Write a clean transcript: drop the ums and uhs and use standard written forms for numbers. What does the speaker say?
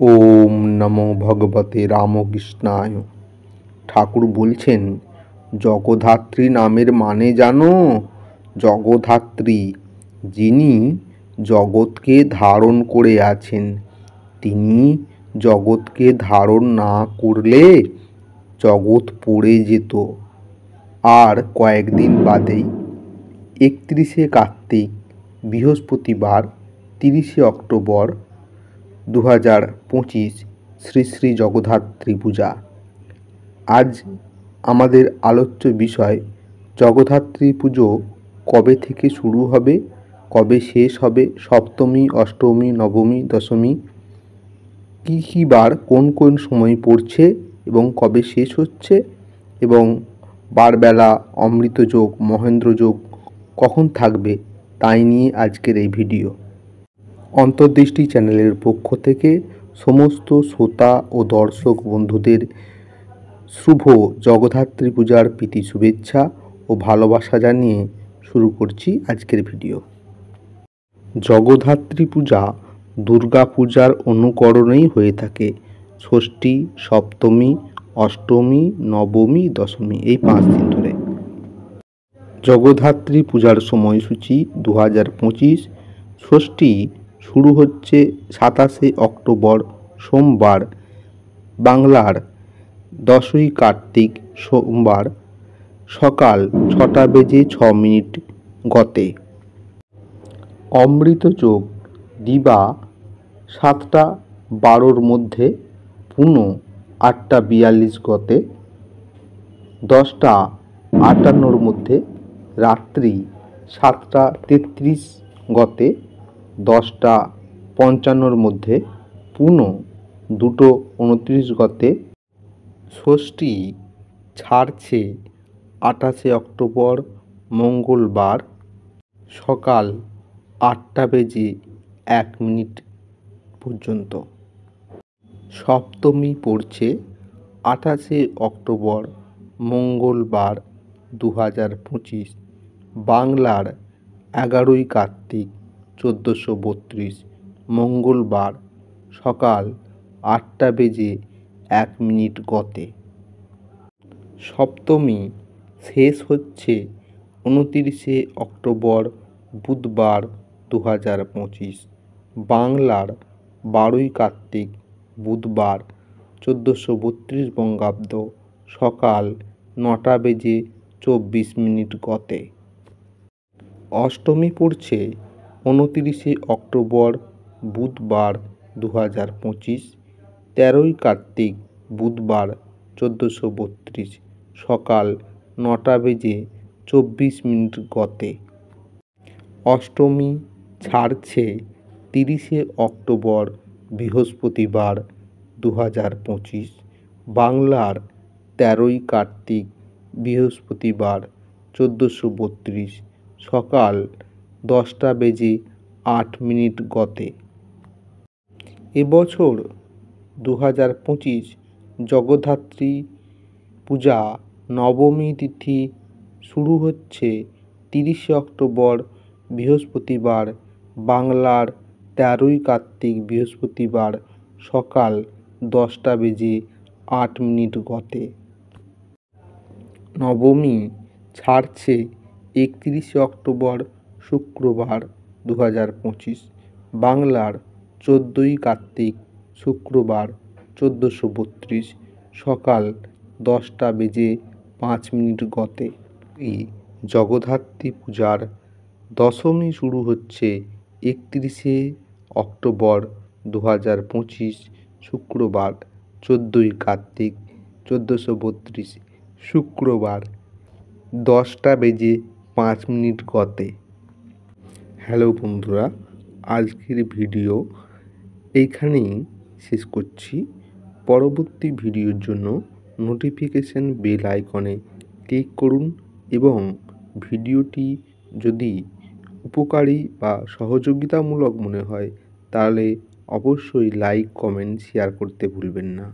ওম নমো ভগবতে রামকৃষ্ণায়। ঠাকুর বলছেন, জগদ্ধাত্রী নামের মানে জানো? জগদ্ধাত্রী, যিনি জগৎকে ধারণ করে আছেন। তিনি জগৎকে ধারণ না করলে জগৎ পড়ে যেত। আর কয়েকদিন বাদেই 31শে কার্তিক, বৃহস্পতিবার, 30শে অক্টোবর 2025 শ্রী শ্রী জগদ্ধাত্রী পূজা। আজ আমাদের আলোচ্য বিষয়, জগদ্ধাত্রী পুজো কবে থেকে শুরু হবে, কবে শেষ হবে, সপ্তমী, অষ্টমী, নবমী, দশমী, কী কী বার কোন কোন সময় পড়ছে এবং কবে শেষ হচ্ছে, এবং বারবেলা অমৃত যোগ, মহেন্দ্র যোগ কখন থাকবে, তাই নিয়ে আজকের এই ভিডিও। অন্তর্দৃষ্টি চ্যানেলের পক্ষ থেকে সমস্ত শ্রোতা ও দর্শক বন্ধুদের শুভ জগদ্ধাত্রী পূজার প্রীতি শুভেচ্ছা ও ভালোবাসা জানিয়ে শুরু করছি আজকের ভিডিও। জগদ্ধাত্রী পূজা দুর্গা পূজার অনুকরণেই হয়ে থাকে। ষষ্ঠী, সপ্তমী, অষ্টমী, নবমী, দশমী, এই 5 দিন ধরে। জগদ্ধাত্রী পূজার সময়সূচি 2025। ষষ্ঠী শুরু হচ্ছে 27শে অক্টোবর সোমবার, বাংলার 10ই কার্তিক সোমবার, সকাল 6:06 গতে। অমৃত যোগ দিবা 7:12 মধ্যে, পুনঃ 8:42 গতে। 10:58 মধ্যে, রাত্রি 7:33 গতে। 10:55 মধ্যে, পুনঃ 2:29 গতে। ষষ্ঠী ছাড়ছে 28শে অক্টোবর মঙ্গলবার, সকাল 8:01 পর্যন্ত। সপ্তমী পড়ছে 28শে অক্টোবর মঙ্গলবার 2025, বাংলার 11ই কার্তিক 1432 মঙ্গলবার, সকাল 8:01 গতে। সপ্তমী শেষ হচ্ছে 29শে অক্টোবর বুধবার 2025, বাংলার 12ই কার্তিক বুধবার 1432 বঙ্গাব্দ, সকাল 9:24 গতে। অষ্টমী পড়ছে 29শে অক্টোবর বুধবার 2025, 13ই কার্তিক বুধবার 1432, সকাল 9:24 গতে। অষ্টমী ছাড়ছে 30শে অক্টোবর বৃহস্পতিবার 2025, বাংলার 13ই কার্তিক বৃহস্পতিবার 1432, সকাল 10:08 গতে। এবছর 2025 জগদ্ধাত্রী পূজা নবমী তিথি শুরু হচ্ছে 30শে অক্টোবর বৃহস্পতিবার, বাংলার 13ই কার্তিক বৃহস্পতিবার, সকাল 10:08 গতে। নবমী ছাড়ছে 31শে অক্টোবর শুক্রবার 2025, বাংলার 14ই কার্তিক শুক্রবার 1432, সকাল 10:05 গতে। এই জগদ্ধাত্রী পূজার দশমী শুরু হচ্ছে 31শে অক্টোবর 2025, শুক্রবার 14ই কার্তিক 1432, শুক্রবার 10:05 গতে। হ্যালো বন্ধুরা, আজকের ভিডিও এইখানেই শেষ করছি। পরবর্তী ভিডিওর জন্য নোটিফিকেশন বেল আইকনে ক্লিক করুন এবং ভিডিওটি যদি উপকারী বা সহযোগিতামূলক মনে হয় তাহলে অবশ্যই লাইক, কমেন্ট, শেয়ার করতে ভুলবেন না।